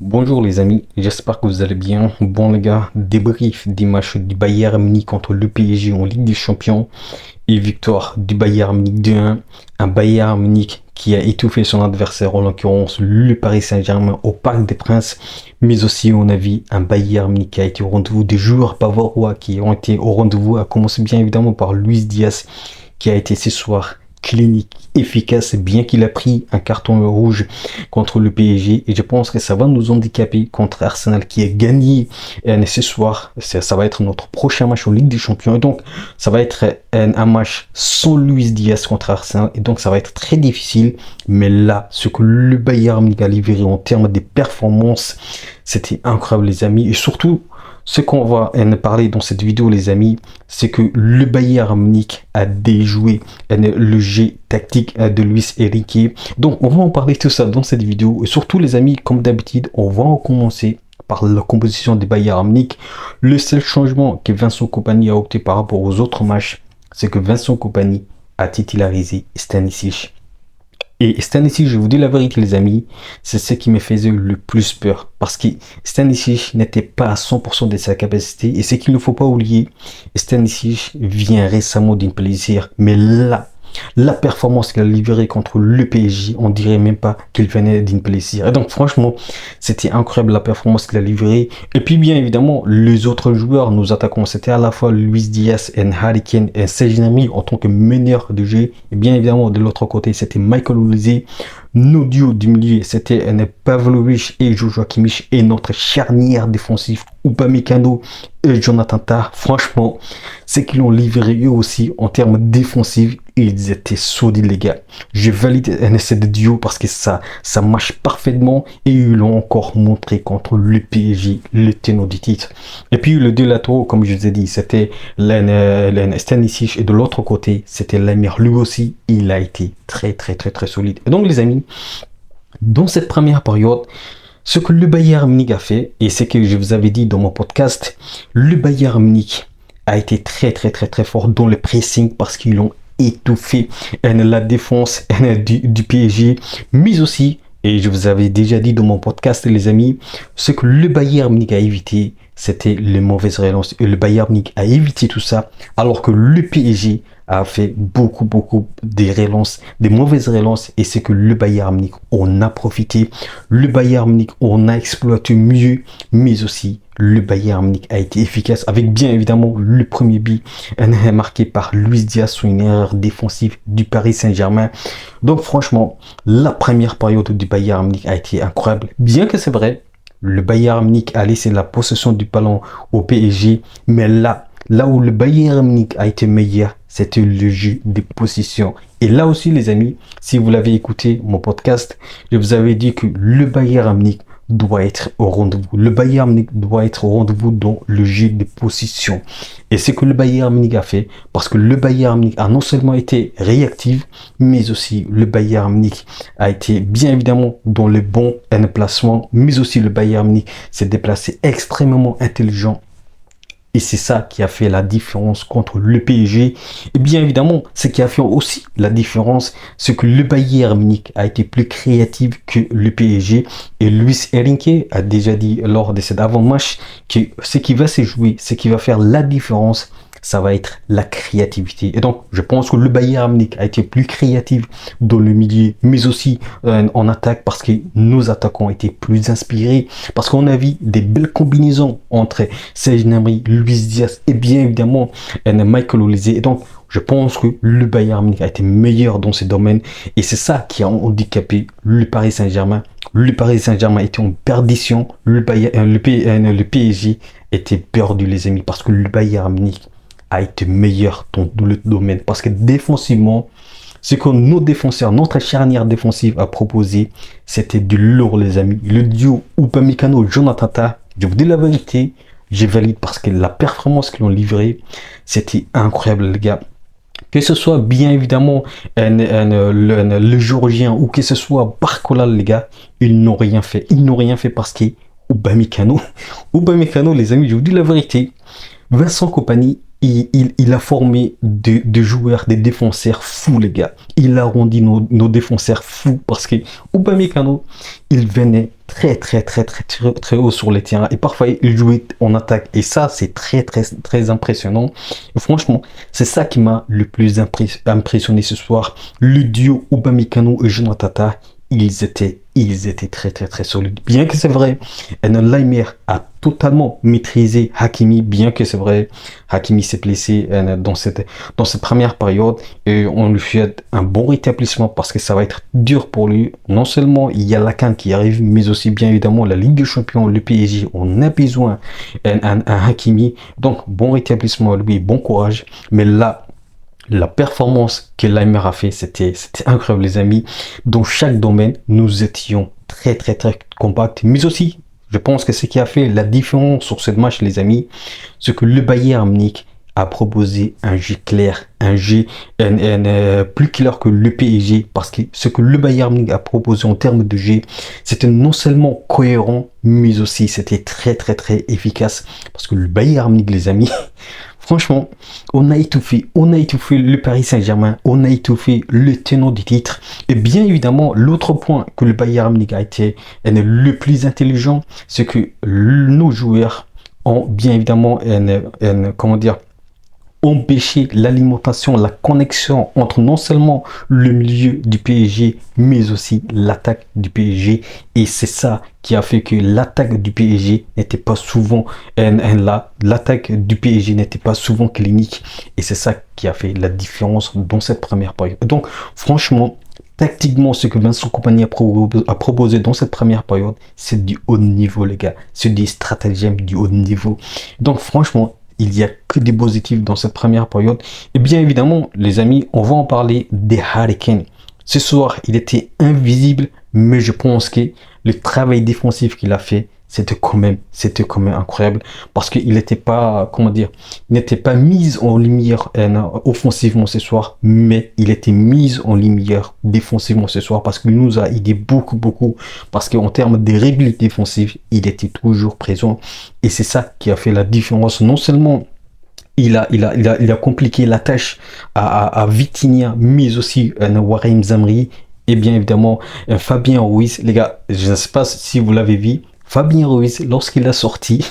Bonjour les amis, j'espère que vous allez bien. Bon les gars, débrief des matchs du Bayern Munich contre le PSG en Ligue des Champions et victoire du Bayern Munich 2-1. Un Bayern Munich qui a étouffé son adversaire, en l'occurrence le Paris Saint-Germain au Parc des Princes, mais aussi on a vu un Bayern Munich qui a été au rendez-vous, des joueurs bavarois qui ont été au rendez-vous, à commencer bien évidemment par Luis Diaz qui a été ce soir clinique, efficace, bien qu'il a pris un carton rouge contre le PSG. Et je pense que ça va nous handicaper contre Arsenal qui a gagné ce soir. Ça va être notre prochain match en Ligue des Champions. Et donc, ça va être un match sans Luis Diaz contre Arsenal. Et donc, ça va être très difficile. Mais là, ce que le Bayern Munich a livré en termes de performances, c'était incroyable, les amis. Et surtout, ce qu'on va parler dans cette vidéo, les amis, c'est que le Bayern Munich a déjoué le jeu tactique de Luis Enrique. Donc, on va en parler tout ça dans cette vidéo. Et surtout, les amis, comme d'habitude, on va en commencer par la composition du Bayern Munich. Le seul changement que Vincent Kompany a opté par rapport aux autres matchs, c'est que Vincent Kompany a titularisé Stanisic. Et Stanisic, je vous dis la vérité les amis, c'est ce qui me faisait le plus peur. Parce que Stanisic n'était pas à 100% de sa capacité. Et ce qu'il ne faut pas oublier, Stanisic vient récemment d'une plaisir. Mais là, la performance qu'il a livrée contre le PSG, on dirait même pas qu'il venait d'une plaisir. Et donc franchement, c'était incroyable la performance qu'il a livrée. Et puis bien évidemment, les autres joueurs, nous attaquons, c'était à la fois Luis Diaz et Harry Kane et Serge Gnabry en tant que meneur de jeu. Et bien évidemment, de l'autre côté, c'était Michael Olise. Nos duos du milieu, c'était Pavlovic et Joshua Kimmich et notre charnière défensif Upamecano et Jonathan Tah. Franchement, c'est qu'ils ont livré eux aussi en termes défensifs. Ils étaient solides les gars. Je valide ces duo parce que ça marche parfaitement et ils l'ont encore montré contre le PSG, le tenant du titre. Et puis le deux latéraux, comme je vous ai dit, c'était Stanisic et de l'autre côté, c'était Lemar. Lui aussi, il a été très solide. Et donc les amis, dans cette première période, ce que le Bayern Munich a fait, et c'est que je vous avais dit dans mon podcast, le Bayern Munich a été très fort dans le pressing parce qu'ils ont étouffé la défense du PSG, mais aussi, et je vous avais déjà dit dans mon podcast les amis, ce que le Bayern Munich a évité, c'était les mauvaises relances. Et le Bayern Munich a évité tout ça, alors que le PSG a fait beaucoup des relances, des mauvaises relances, et c'est que le Bayern Munich on a profité. Le Bayern Munich on a exploité mieux, mais aussi le Bayern Munich a été efficace avec bien évidemment le premier but marqué par Luis Diaz sur une erreur défensive du Paris Saint-Germain. Donc franchement, la première période du Bayern Munich a été incroyable, bien que c'est vrai, le Bayern Munich a laissé la possession du ballon au PSG, mais là où le Bayern Munich a été meilleur, c'était le jeu des positions. Et là aussi, les amis, si vous l'avez écouté, mon podcast, je vous avais dit que le Bayern Munich doit être au rendez-vous. Le Bayern Munich doit être au rendez-vous dans le jeu des positions. Et c'est que le Bayern Munich a fait, parce que le Bayern Munich a non seulement été réactif, mais aussi le Bayern Munich a été bien évidemment dans les bons placements, mais aussi le Bayern Munich s'est déplacé extrêmement intelligent. Et c'est ça qui a fait la différence contre le PSG. Et bien évidemment, ce qui a fait aussi la différence, c'est que le Bayern Munich a été plus créatif que le PSG. Et Luis Enrique a déjà dit lors de cet avant-match que ce qui va se jouer, ce qui va faire la différence, ça va être la créativité. Et donc, je pense que le Bayern Munich a été plus créatif dans le milieu, mais aussi en attaque, parce que nos attaquants étaient plus inspirés, parce qu'on a vu des belles combinaisons entre Serge Gnabry, Luis Diaz et bien évidemment Michael Olise. Et donc, je pense que le Bayern Munich a été meilleur dans ces domaines, et c'est ça qui a handicapé le Paris Saint-Germain. Le Paris Saint-Germain était en perdition, le PSG était perdu, les amis, parce que le Bayern Munich a été meilleur dans le domaine. Parce que défensivement, ce que nos défenseurs, notre charnière défensive a proposé, c'était du lourd, les amis. Le duo Upamecano, Jonathan Tah, je vous dis la vérité, je valide parce que la performance qu'ils ont livrée, c'était incroyable, les gars. Que ce soit bien évidemment le Géorgien ou que ce soit Barcola, les gars, ils n'ont rien fait. Ils n'ont rien fait parce que Upamecano, les amis, je vous dis la vérité, Vincent Kompany il a formé des joueurs, des défenseurs fous, les gars. Il a rendu nos défenseurs fous parce que Upamecano, il venait très haut sur les terrains et parfois il jouait en attaque et ça c'est très impressionnant. Et franchement, c'est ça qui m'a le plus impressionné ce soir. Le duo Upamecano et Jonathan Tah, ils étaient très solides. Bien que c'est vrai, Laimer a totalement maîtrisé Hakimi, bien que c'est vrai, Hakimi s'est blessé dans cette première période et on lui souhaite un bon rétablissement parce que ça va être dur pour lui. Non seulement il y a la CAN qui arrive, mais aussi bien évidemment la Ligue des Champions, le PSG, on a besoin un Hakimi. Donc bon rétablissement à lui, bon courage. Mais là, la performance que Laimer a fait, c'était incroyable, les amis. Dans chaque domaine, nous étions très compacts. Mais aussi, je pense que ce qui a fait la différence sur ce match, les amis, c'est que le Bayern Munich a proposé un jeu clair, un jeu plus clair que le PSG. Parce que ce que le Bayern Munich a proposé en termes de jeu, c'était non seulement cohérent, mais aussi c'était très efficace. Parce que le Bayern Munich, les amis... Franchement, on a étouffé le Paris Saint-Germain, on a étouffé le tenant du titre. Et bien évidemment, l'autre point que le Bayern Munich a été le plus intelligent, c'est que nos joueurs ont bien évidemment comment dire, empêcher l'alimentation, la connexion entre non seulement le milieu du PSG, mais aussi l'attaque du PSG. Et c'est ça qui a fait que l'attaque du PSG n'était pas souvent là. L'attaque du PSG n'était pas souvent clinique. Et c'est ça qui a fait la différence dans cette première période. Donc, franchement, tactiquement, ce que Vincent Kompany a proposé dans cette première période, c'est du haut niveau, les gars. C'est des stratagèmes du haut niveau. Donc, franchement, il n'y a que des positifs dans cette première période. Et bien évidemment, les amis, on va en parler des Harry Kane. Ce soir, il était invisible, mais je pense que le travail défensif qu'il a fait, c'était quand même incroyable. Parce qu'il n'était pas, comment dire, il n'était pas mis en lumière offensivement ce soir, mais il était mis en lumière défensivement ce soir parce qu'il nous a aidé beaucoup. Parce qu'en termes de règles défensives, il était toujours présent. Et c'est ça qui a fait la différence. Non seulement il a compliqué la tâche à Vitinha, mais aussi Warren Zamri et bien évidemment Fabien Ruiz. Les gars, je ne sais pas si vous l'avez vu, Fabien Ruiz, lorsqu'il a sorti,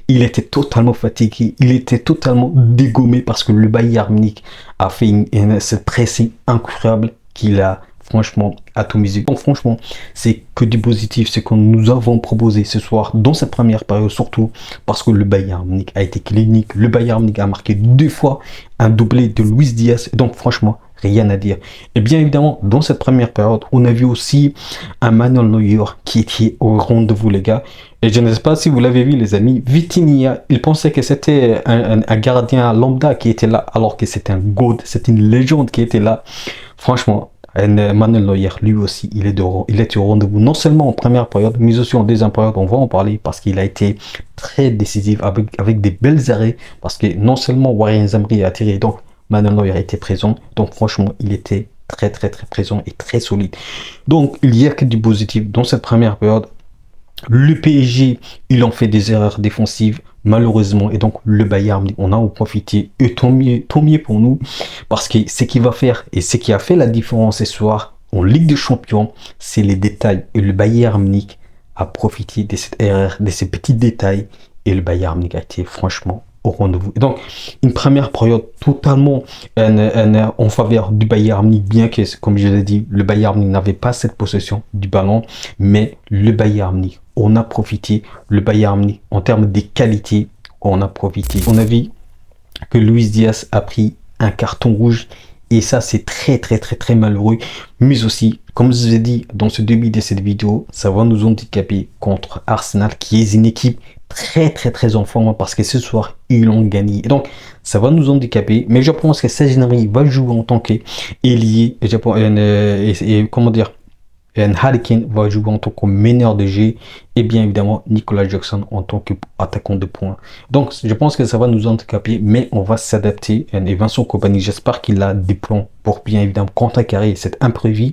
il était totalement fatigué, il était totalement dégommé parce que le Bayern Munich a fait cette pressing incroyable qu'il a franchement atomisé. Donc franchement, c'est que du positif, c'est que nous avons proposé ce soir dans cette première période, surtout parce que le Bayern Munich a été clinique. Le Bayern Munich a marqué 2 fois un doublé de Luis Diaz. Donc franchement, rien à dire. Et bien évidemment, dans cette première période, on a vu aussi un Manuel Neuer qui était au rendez-vous, les gars. Et je ne sais pas si vous l'avez vu, les amis, Vitinha, il pensait que c'était un gardien lambda qui était là, alors que c'est un GOAT, c'est une légende qui était là. Franchement, Manuel Neuer, lui aussi, il était au rendez-vous, non seulement en première période, mais aussi en deuxième période. On va en parler parce qu'il a été très décisif avec des belles arrêts. Parce que non seulement Warren Zamri a tiré, donc Manuel Neuer était présent. Donc franchement, il était très présent et très solide. Donc il n'y a que du positif dans cette première période. Le PSG, il en fait des erreurs défensives, malheureusement. Et donc, le Bayern, on a en profité. Et tant mieux pour nous. Parce que ce qui va faire et ce qui a fait la différence ce soir en Ligue des Champions, c'est les détails. Et le Bayern Munich a profité de cette erreur, de ces petits détails. Et le Bayern Munich a été franchement au rendez-vous. Et donc, une première période totalement en faveur du Bayern Munich, bien que, comme je l'ai dit, le Bayern Munich n'avait pas cette possession du ballon, mais le Bayern Munich, on a profité. Le Bayern Munich, en termes de qualité, on a profité. On a vu que Luis Diaz a pris un carton rouge et ça, c'est très malheureux. Mais aussi, comme je vous ai dit dans ce début de cette vidéo, ça va nous handicaper contre Arsenal, qui est une équipe très en forme parce que ce soir, ils ont gagné. Et donc, ça va nous handicaper. Mais je pense que Serge Gnabry va jouer en tant qu'ailier. Et comment dire, Harry Kane va jouer en tant que meneur de jeu et bien évidemment Nicolas Jackson en tant qu'attaquant de points. Donc je pense que ça va nous handicaper, mais on va s'adapter. Et Vincent Kompany, j'espère qu'il a des plans pour bien évidemment contrecarrer cet imprévu.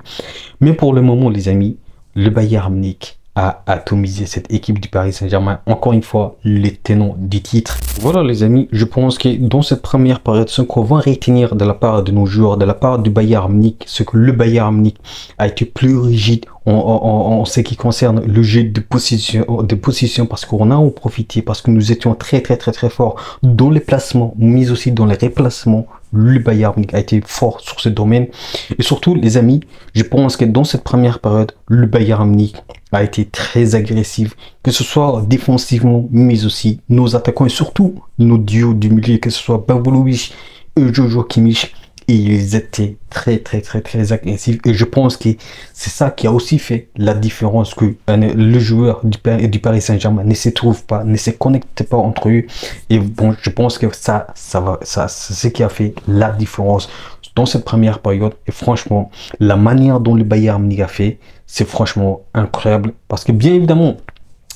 Mais pour le moment, les amis, le Bayern Munich a atomisé cette équipe du Paris Saint-Germain. Encore une fois, les tenants du titre. Voilà les amis, je pense que dans cette première période, ce qu'on va retenir de la part de nos joueurs, de la part du Bayern Munich, c'est que le Bayern Munich a été plus rigide en ce qui concerne le jeu de position parce qu'on a en profité, parce que nous étions très forts dans les placements, mais aussi dans les déplacements. Le Bayern Munich a été fort sur ce domaine. Et surtout, les amis, je pense que dans cette première période, le Bayern Munich a été très agressif, que ce soit défensivement, mais aussi nos attaquants et surtout nos duos du milieu, que ce soit Pavlovic et Jojo Kimmich. Et ils étaient très agressifs. Et je pense que c'est ça qui a aussi fait la différence, que le joueur du Paris Saint-Germain ne se trouve pas, ne se connecte pas entre eux. Et bon, je pense que ça c'est ce qui a fait la différence dans cette première période. Et franchement, la manière dont le Bayern Munich a fait, c'est franchement incroyable. Parce que bien évidemment,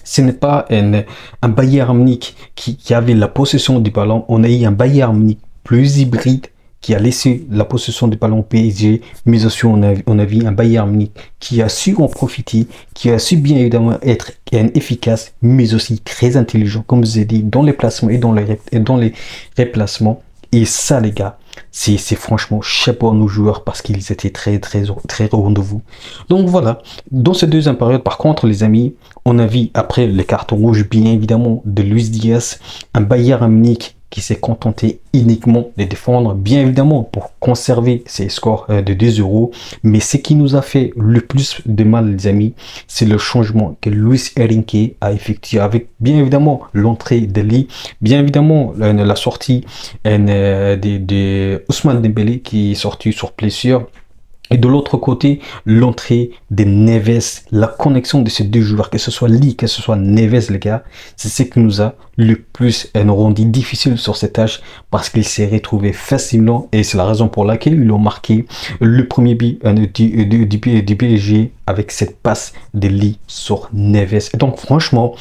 ce n'est pas un Bayern Munich qui avait la possession du ballon. On a eu un Bayern Munich plus hybride, qui a laissé la possession du ballon au PSG, mais aussi on a vu un Bayern Munich qui a su en profiter, qui a su bien évidemment être efficace, mais aussi très intelligent, comme je vous ai dit, dans les placements et dans les déplacements. Et ça, les gars, c'est franchement chapeau à nos joueurs parce qu'ils étaient très au rendez-vous. Donc voilà, dans cette deuxième période, par contre, les amis, on a vu après les cartons rouges, bien évidemment, de Luis Diaz, un Bayern Munich qui s'est contenté uniquement de défendre, bien évidemment, pour conserver ses scores de 2-0. Mais ce qui nous a fait le plus de mal, les amis, c'est le changement que Luis Enrique a effectué avec, bien évidemment, l'entrée de Lee, bien évidemment, la sortie de Ousmane Dembélé qui est sorti sur blessure. Et de l'autre côté, l'entrée de Neves, la connexion de ces deux joueurs, que ce soit Lee, que ce soit Neves, les gars, c'est ce qui nous a le plus rendu difficile sur cette tâche parce qu'il s'est retrouvé facilement et c'est la raison pour laquelle ils ont marqué le premier but du PSG avec cette passe de Lee sur Neves. Et donc, franchement,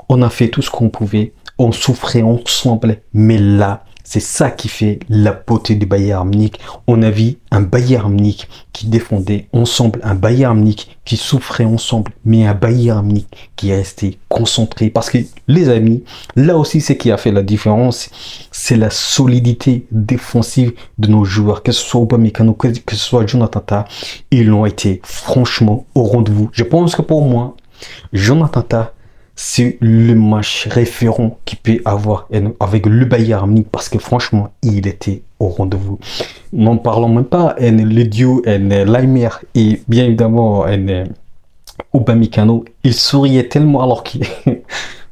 on a fait tout ce qu'on pouvait, on souffrait ensemble, mais là, c'est ça qui fait la beauté du Bayern Munich. On a vu un Bayern Munich qui défendait ensemble, un Bayern Munich qui souffrait ensemble, mais un Bayern Munich qui est resté concentré. Parce que, les amis, là aussi, ce qui a fait la différence, c'est la solidité défensive de nos joueurs, que ce soit Upamecano, que ce soit Jonathan Tah. Ils ont été franchement au rendez-vous. Je pense que pour moi, Jonathan Tah, c'est le match référent qu'il peut avoir avec le Bayern Munich parce que franchement, il était au rendez-vous. N'en parlons même pas, le duo Laimer et bien évidemment Upamecano, il souriait tellement alors qu'il...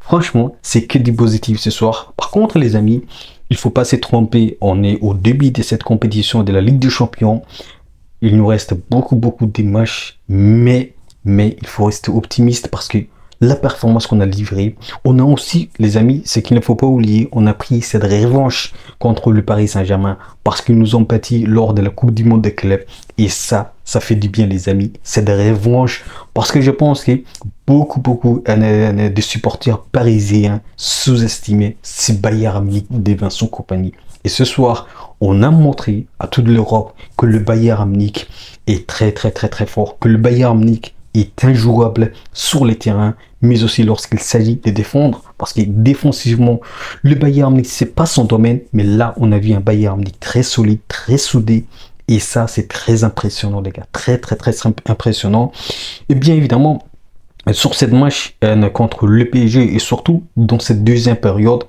Franchement, c'est que du positif ce soir. Par contre, les amis, il faut pas se tromper. On est au début de cette compétition de la Ligue des Champions. Il nous reste beaucoup de matchs, mais il faut rester optimiste parce que la performance qu'on a livrée, on a aussi, les amis, ce qu'il ne faut pas oublier, on a pris cette revanche contre le Paris Saint-Germain parce qu'ils nous ont battus lors de la Coupe du Monde des clubs. Et ça fait du bien, les amis, cette revanche, parce que je pense que beaucoup de supporters parisiens sous-estimaient ce Bayern Munich de Vincent Kompany. Et ce soir, on a montré à toute l'Europe que le Bayern Munich est très fort, que le Bayern Munich est injouable sur les terrains, mais aussi lorsqu'il s'agit de défendre, parce que défensivement, le Bayern Munich, c'est pas son domaine, mais là, on a vu un Bayern Munich très solide, très soudé, et ça, c'est très impressionnant, les gars, très impressionnant. Et bien évidemment, sur cette match contre le PSG, et surtout dans cette deuxième période,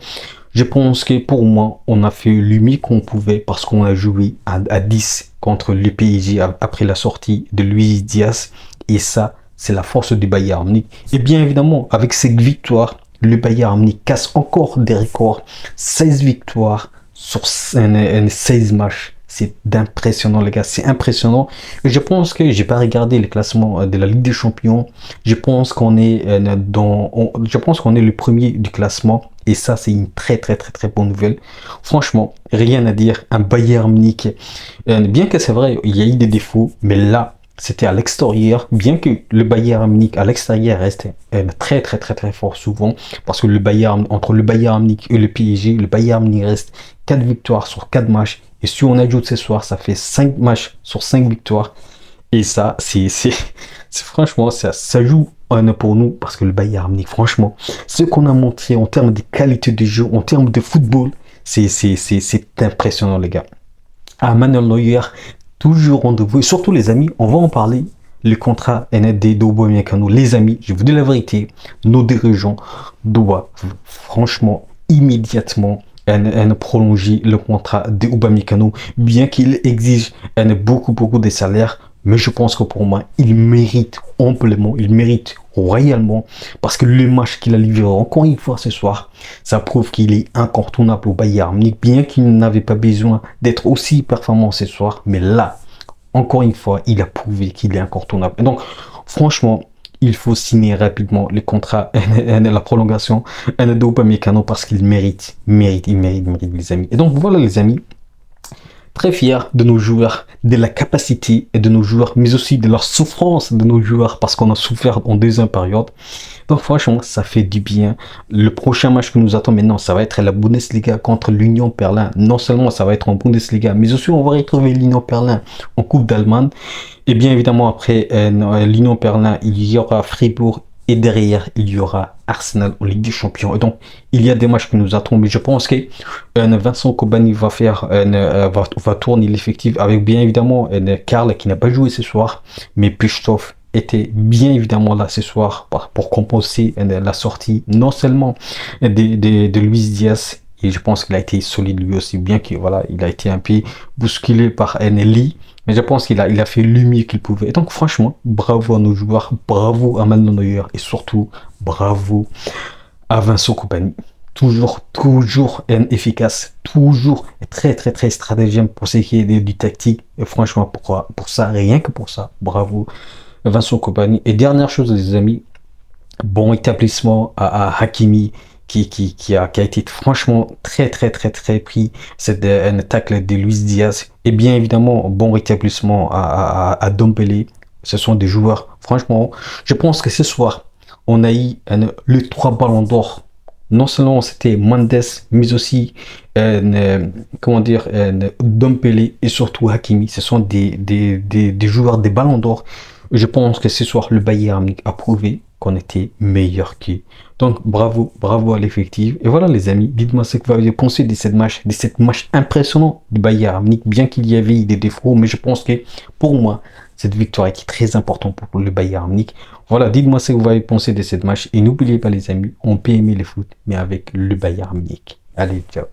je pense que pour moi, on a fait le mieux qu'on pouvait parce qu'on a joué à 10 contre le PSG après la sortie de Luis Diaz. Et ça, c'est la force du Bayern Munich. Et bien évidemment, avec cette victoire, le Bayern Munich casse encore des records. 16 victoires sur 16 matchs. C'est impressionnant, les gars. C'est impressionnant. Et je pense que j'ai pas regardé les classements de la Ligue des Champions. Je pense qu'on est le premier du classement. Et ça, c'est une très bonne nouvelle. Franchement, rien à dire. Un Bayern Munich, bien que c'est vrai, il y a eu des défauts, mais là, c'était à l'extérieur, bien que le Bayern Munich à l'extérieur reste très fort souvent, parce que entre le Bayern Munich et le PSG, le Bayern Munich reste 4 victoires sur 4 matchs, et si on ajoute ce soir, ça fait 5 matchs sur 5 victoires, et ça, c'est franchement, ça joue pour nous, parce que le Bayern Munich, franchement, ce qu'on a montré en termes de qualité de jeu, en termes de football, c'est impressionnant, les gars. À Manuel Neuer, toujours rendez-vous. Et surtout, les amis, on va en parler. Le contrat ND d'Aubameyang, les amis, je vous dis la vérité, nos dirigeants doivent franchement, immédiatement, prolonger le contrat d'Aubameyang, bien qu'il exige beaucoup de salaires. Mais je pense que pour moi, il mérite amplement, il mérite royalement, parce que le match qu'il a livré encore une fois ce soir, ça prouve qu'il est incontournable au Bayern Munich, bien qu'il n'avait pas besoin d'être aussi performant ce soir. Mais là, encore une fois, il a prouvé qu'il est incontournable. Et donc, franchement, il faut signer rapidement le contrat, la prolongation d'Aubameyang, parce qu'il mérite, les amis. Et donc, voilà, les amis. Très fier de nos joueurs, de la capacité de nos joueurs, mais aussi de leur souffrance de nos joueurs, parce qu'on a souffert en deuxième période. Donc franchement, ça fait du bien. Le prochain match que nous attend maintenant, ça va être la Bundesliga contre l'Union Berlin. Non seulement ça va être en Bundesliga, mais aussi on va retrouver l'Union Berlin en Coupe d'Allemagne. Et bien évidemment, après l'Union Berlin, il y aura Fribourg. Et derrière, il y aura Arsenal en Ligue des Champions. Et donc, il y a des matchs qui nous attendent. Mais je pense que Vincent Kompany va tourner l'effectif avec bien évidemment Karl qui n'a pas joué ce soir. Mais Piszczek était bien évidemment là ce soir pour compenser la sortie non seulement de Luis Diaz. Et je pense qu'il a été solide lui aussi, bien qu'il voilà, il a été un peu bousculé par Lee. Mais je pense qu'il a fait le mieux qu'il pouvait. Et donc, franchement, bravo à nos joueurs, bravo à Manuel Neuer et surtout, bravo à Vincent Kompany. Toujours efficace, toujours très stratégien pour ce qui est du tactique. Et franchement, pour ça, rien que pour ça, bravo Vincent Kompany. Et dernière chose, les amis, bon établissement à Hakimi. Qui a été franchement très pris cette tacle de Luis Diaz. Et bien évidemment, bon rétablissement à Dembélé. Ce sont des joueurs, franchement, je pense que ce soir, on a eu les 3 ballons d'or. Non seulement c'était Mendes, mais aussi Dembélé et surtout Hakimi. Ce sont des joueurs des ballons d'or. Je pense que ce soir, le Bayern a prouvé qu'on était meilleur qu'eux. Donc, bravo à l'effectif. Et voilà, les amis, dites-moi ce que vous avez pensé de cette match impressionnant du Bayern Munich, bien qu'il y avait des défauts, mais je pense que, pour moi, cette victoire était très importante pour le Bayern Munich. Voilà, dites-moi ce que vous avez pensé de cette match. Et n'oubliez pas, les amis, on peut aimer le foot, mais avec le Bayern Munich. Allez, ciao.